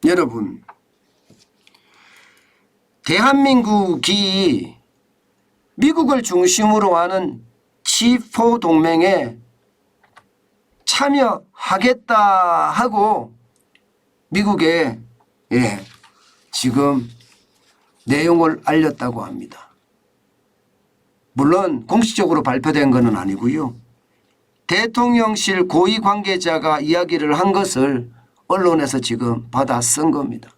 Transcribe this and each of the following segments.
여러분, 대한민국이 미국을 중심으로 하는 G4 동맹에 참여하겠다 하고 미국에 지금 내용을 알렸다고 합니다. 물론 공식적으로 발표된 것은 아니고요. 대통령실 고위 관계자가 이야기를 한 것을 언론에서 지금 받아 쓴 겁니다.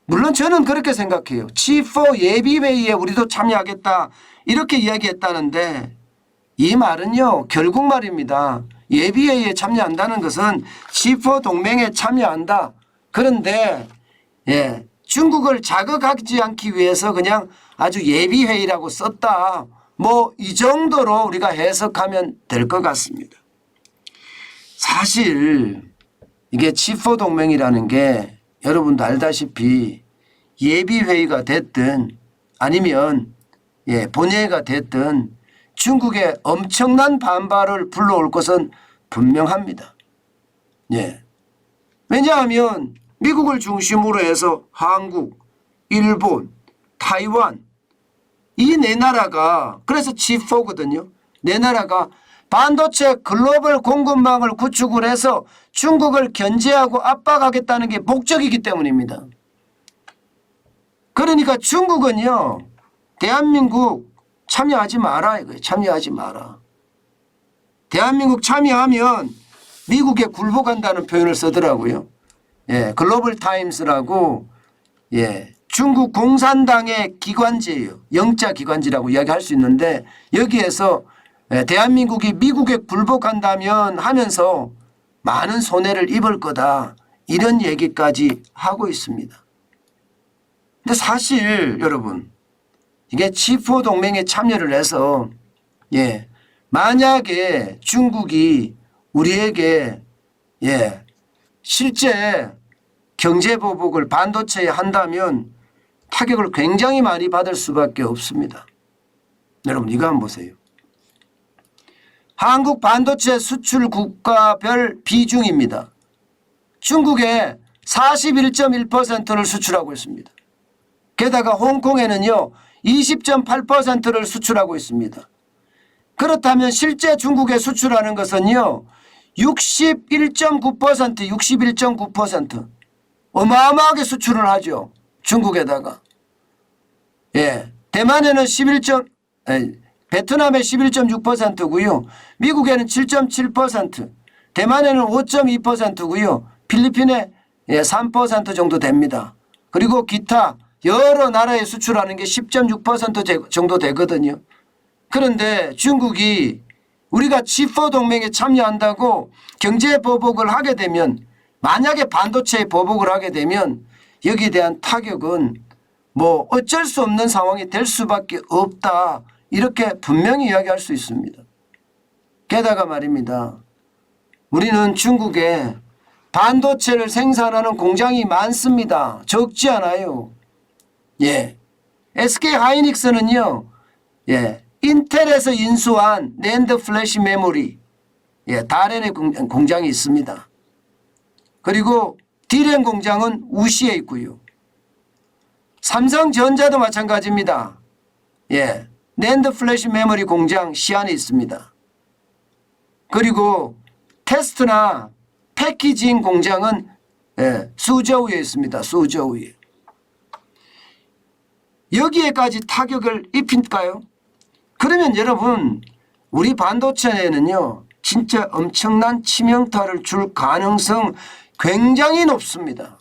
물론 저는 그렇게 생각해요. G4 예비회의에 우리도 참여하겠다 이렇게 이야기했다는데 이 말은요 결국 말입니다. 예비회의에 참여한다는 것은 G4 동맹에 참여한다. 그런데 중국을 자극하지 않기 위해서 그냥 아주 예비회의라고 썼다. 뭐 이 정도로 우리가 해석하면 될 것 같습니다. 사실 이게 G4 동맹이라는 게 여러분도 알다시피 예비회의가 됐든 아니면 본회의가 됐든 중국의 엄청난 반발을 불러올 것은 분명합니다. 왜냐하면 미국을 중심으로 해서 한국, 일본, 타이완 이 네 나라가 그래서 G4거든요. 네 나라가 반도체 글로벌 공급망을 구축을 해서 중국을 견제하고 압박하겠다는 게 목적이기 때문입니다. 그러니까 중국은요. 대한민국 참여하지 마라 이거예요. 참여하지 마라. 대한민국 참여하면 미국에 굴복한다는 표현을 쓰더라고요. 글로벌 타임스라고 중국 공산당의 기관지예요. 영자 기관지라고 이야기할 수 있는데 여기에서 대한민국이 미국에 굴복한다면 하면서 많은 손해를 입을 거다. 이런 얘기까지 하고 있습니다. 근데 사실 여러분 이게 G4 동맹에 참여를 해서 만약에 중국이 우리에게 실제 경제보복을 반도체에 한다면 타격을 굉장히 많이 받을 수밖에 없습니다. 여러분 이거 한번 보세요. 한국 반도체 수출 국가별 비중입니다. 중국에 41.1%를 수출하고 있습니다. 게다가 홍콩에는요 20.8%를 수출하고 있습니다. 그렇다면 실제 중국에 수출하는 것은요 61.9% 61.9% 어마어마하게 수출을 하죠. 중국에다가. 대만에는 베트남에 11.6%고요. 미국에는 7.7%, 대만에는 5.2%고요. 필리핀에 3% 정도 됩니다. 그리고 기타 여러 나라에 수출하는 게 10.6% 정도 되거든요. 그런데 중국이 우리가 G4 동맹에 참여한다고 경제 보복을 하게 되면 만약에 반도체에 보복을 하게 되면 여기에 대한 타격은 뭐 어쩔 수 없는 상황이 될 수밖에 없다. 이렇게 분명히 이야기할 수 있습니다. 게다가 말입니다. 우리는 중국에 반도체를 생산하는 공장이 많습니다. 적지 않아요. SK 하이닉스는요. 인텔에서 인수한 낸드 플래시 메모리 다롄의 공장이 있습니다. 그리고 D램 공장은 우시에 있고요. 삼성전자도 마찬가지입니다. 낸드 플래시 메모리 공장 시안에 있습니다. 그리고 테스트나 패키징 공장은 수저우에 있습니다. 수저우에. 여기에까지 타격을 입힐까요? 그러면 여러분 우리 반도체에는요 진짜 엄청난 치명타를 줄 가능성 굉장히 높습니다.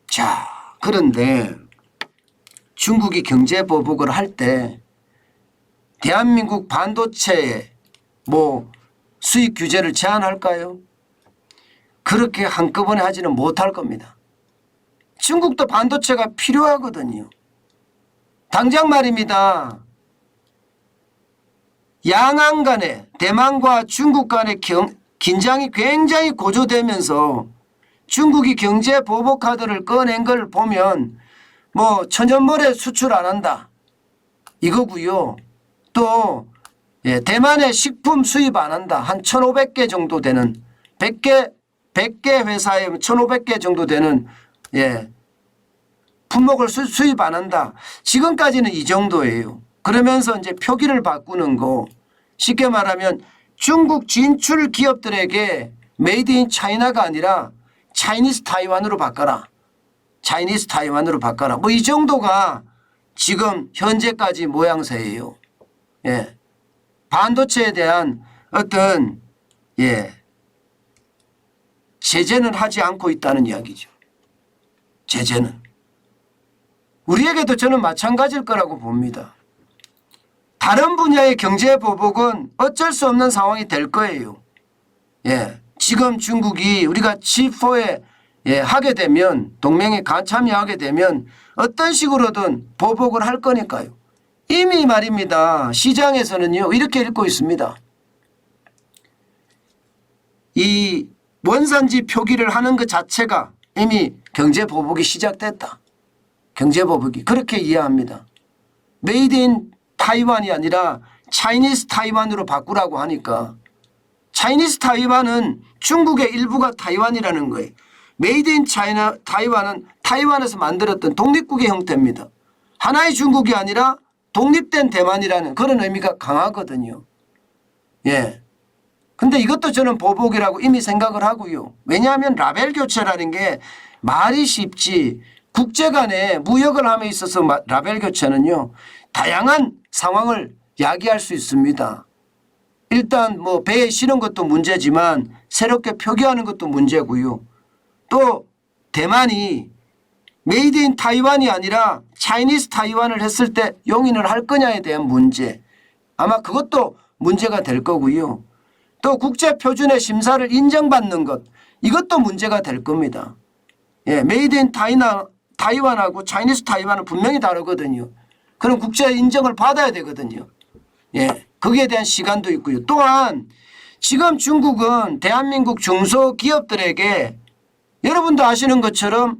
자, 그런데 중국이 경제 보복을 할 때 대한민국 반도체에 뭐 수입 규제를 제한할까요? 그렇게 한꺼번에 하지는 못할 겁니다. 중국도 반도체가 필요하거든요. 당장 말입니다. 양안 간에 대만과 중국 간의 긴장이 굉장히 고조되면서 중국이 경제 보복 카드를 꺼낸 걸 보면 뭐 천연모래 수출 안 한다 이거고요. 또 대만에 식품 수입 안 한다. 한 1,500개 정도 되는 100개 회사에 1,500개 정도 되는 품목을 수입 안 한다. 지금까지는 이 정도예요. 그러면서 이제 표기를 바꾸는 거, 쉽게 말하면 중국 진출 기업들에게 메이드 인 차이나가 아니라 차이니스 타이완으로 바꿔라. 차이니스 타이완으로 바꿔라. 뭐 이 정도가 지금 현재까지 모양새예요. 반도체에 대한 어떤 제재는 하지 않고 있다는 이야기죠. 제재는. 우리에게도 저는 마찬가지일 거라고 봅니다. 다른 분야의 경제 보복은 어쩔 수 없는 상황이 될 거예요. 지금 중국이 우리가 G4에 하게 되면, 동맹에 참여하게 되면 어떤 식으로든 보복을 할 거니까요. 이미 말입니다. 시장에서는요 이렇게 읽고 있습니다. 이 원산지 표기를 하는 것 자체가 이미 경제 보복이 시작됐다. 경제 보복이 그렇게 이해합니다. 메이드 인 타이완이 아니라 차이니스 타이완으로 바꾸라고 하니까, 차이니스 타이완은 중국의 일부가 타이완이라는 거예요. 메이드 인 차이나 타이완은 타이완에서 만들었던 독립국의 형태입니다. 하나의 중국이 아니라 독립된 대만이라는 그런 의미가 강하거든요. 근데 이것도 저는 보복이라고 이미 생각을 하고요. 왜냐하면 라벨 교체라는 게 말이 쉽지, 국제 간에 무역을 함에 있어서 라벨 교체는요 다양한 상황을 야기할 수 있습니다. 일단 뭐 배에 실은 것도 문제지만 새롭게 표기하는 것도 문제고요. 또 대만이 메이드 인 타이완이 아니라 차이니스 타이완을 했을 때 용인을 할 거냐에 대한 문제, 아마 그것도 문제가 될 거고요. 또 국제 표준의 심사를 인정받는 것, 이것도 문제가 될 겁니다. 메이드 인 타이완하고 차이니스 타이완은 분명히 다르거든요. 그럼 국제 인정을 받아야 되거든요. 거기에 대한 시간도 있고요. 또한 지금 중국은 대한민국 중소기업들에게 여러분도 아시는 것처럼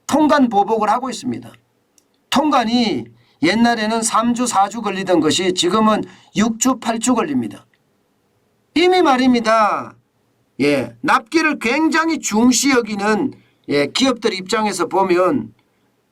통관 보복을 하고 있습니다. 통관이 옛날에는 3주 4주 걸리던 것이 지금은 6주 8주 걸립니다. 이미 말입니다. 납기를 굉장히 중시 여기는 기업들 입장에서 보면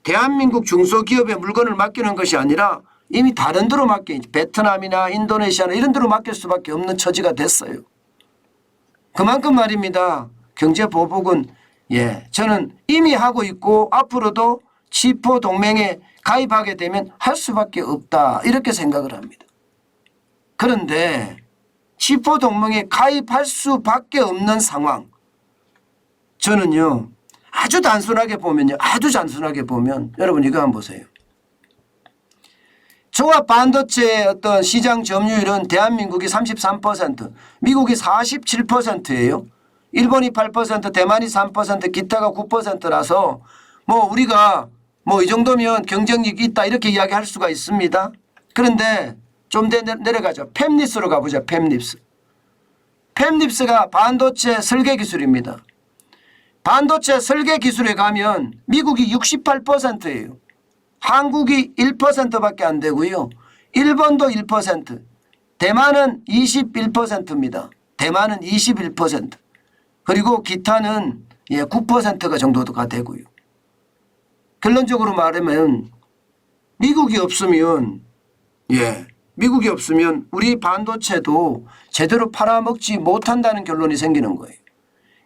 대한민국 중소기업에 물건을 맡기는 것이 아니라 이미 다른 데로 베트남이나 인도네시아나 이런 데로 맡길 수밖에 없는 처지가 됐어요. 그만큼 말입니다. 경제 보복은 저는 이미 하고 있고 앞으로도 G4 동맹에 가입하게 되면 할 수밖에 없다, 이렇게 생각을 합니다. 그런데 G4 동맹에 가입할 수밖에 없는 상황, 저는요 아주 단순하게 보면 여러분 이거 한번 보세요. 종합 반도체의 어떤 시장 점유율은 대한민국이 33%, 미국이 47%예요. 일본이 8%, 대만이 3%, 기타가 9%라서 뭐 우리가 뭐 이 정도면 경쟁력이 있다 이렇게 이야기할 수가 있습니다. 그런데 좀 더 내려가죠. 팹립스로 가보자. 팹립스가 반도체 설계 기술입니다. 반도체 설계 기술에 가면 미국이 68%예요. 한국이 1%밖에 안 되고요. 일본도 1%, 대만은 21%입니다. 대만은 21%, 그리고 기타는 9%가 정도가 되고요. 결론적으로 말하면 미국이 없으면 우리 반도체도 제대로 팔아먹지 못한다는 결론이 생기는 거예요.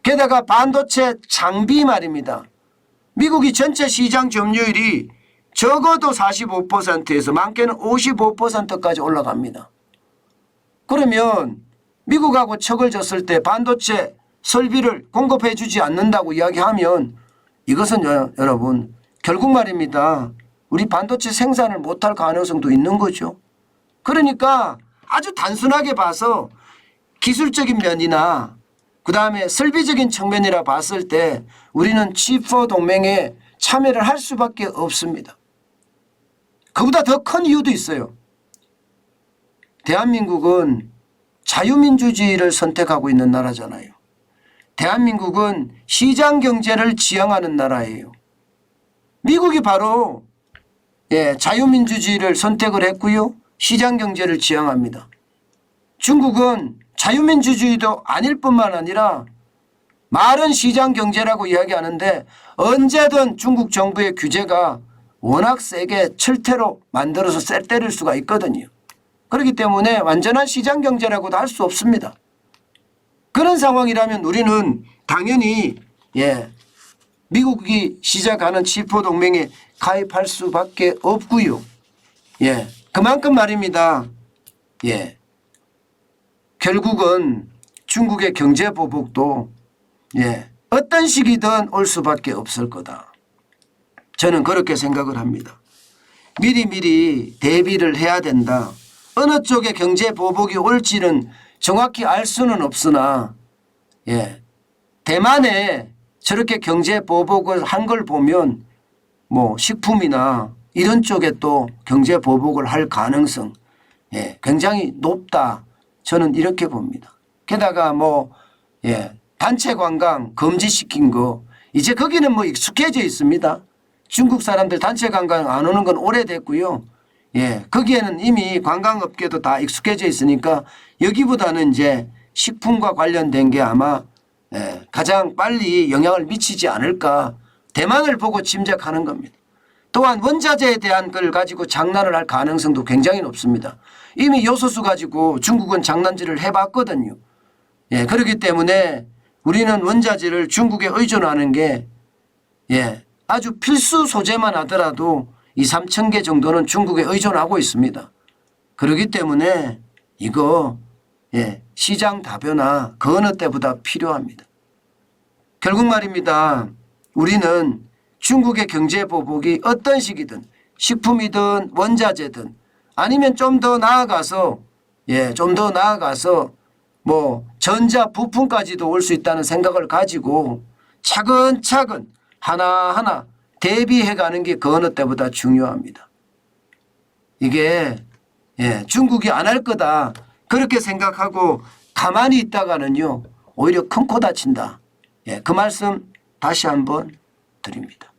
게다가 반도체 장비 말입니다. 미국이 전체 시장 점유율이 적어도 45%에서 많게는 55%까지 올라갑니다. 그러면 미국하고 척을 졌을 때 반도체 설비를 공급해 주지 않는다고 이야기하면 이것은 여러분 결국 말입니다. 우리 반도체 생산을 못할 가능성도 있는 거죠. 그러니까 아주 단순하게 봐서 기술적인 면이나 그다음에 설비적인 측면이라 봤을 때 우리는 G4 동맹에 참여를 할 수밖에 없습니다. 그보다 더 큰 이유도 있어요. 대한민국은 자유민주주의를 선택하고 있는 나라잖아요. 대한민국은 시장 경제를 지향하는 나라예요. 미국이 바로 자유민주주의를 선택을 했고요. 시장 경제를 지향합니다. 중국은 자유민주주의도 아닐 뿐만 아니라 말은 시장 경제라고 이야기하는데 언제든 중국 정부의 규제가 워낙 세게 철퇴로 만들어서 쎄 때릴 수가 있거든요. 그렇기 때문에 완전한 시장 경제라고도 할 수 없습니다. 그런 상황이라면 우리는 당연히 미국이 시작하는 치포 동맹에 가입할 수밖에 없고요. 그만큼 말입니다. 결국은 중국의 경제 보복도 어떤 시기든 올 수밖에 없을 거다. 저는 그렇게 생각을 합니다. 미리미리 대비를 해야 된다. 어느 쪽에 경제 보복이 올지는 정확히 알 수는 없으나 대만에 저렇게 경제 보복을 한 걸 보면 뭐 식품이나 이런 쪽에 또 경제 보복을 할 가능성 굉장히 높다. 저는 이렇게 봅니다. 게다가 단체 관광 금지시킨 거 이제 거기는 익숙해져 있습니다. 중국 사람들 단체 관광 안 오는 건 오래됐고요. 거기에는 이미 관광업계도 다 익숙해져 있으니까 여기보다는 이제 식품과 관련된 게 아마 가장 빨리 영향을 미치지 않을까 대만을 보고 짐작하는 겁니다. 또한 원자재에 대한 걸 가지고 장난을 할 가능성도 굉장히 높습니다. 이미 요소수 가지고 중국은 장난질을 해봤거든요. 그렇기 때문에 우리는 원자재를 중국에 의존하는 게 아주 필수 소재만 하더라도 2, 3천 개 정도는 중국에 의존하고 있습니다. 그렇기 때문에 이거 시장 다변화 그 어느 때보다 필요합니다. 결국 말입니다. 우리는 중국의 경제 보복이 어떤 시기든 식품이든 원자재든 아니면 좀 더 나아가서 전자 부품까지도 올 수 있다는 생각을 가지고 차근차근 하나하나 대비해 가는 게 그 어느 때보다 중요합니다. 이게 중국이 안 할 거다 그렇게 생각하고 가만히 있다가는요 오히려 큰 코 다친다. 그 말씀 다시 한번 드립니다.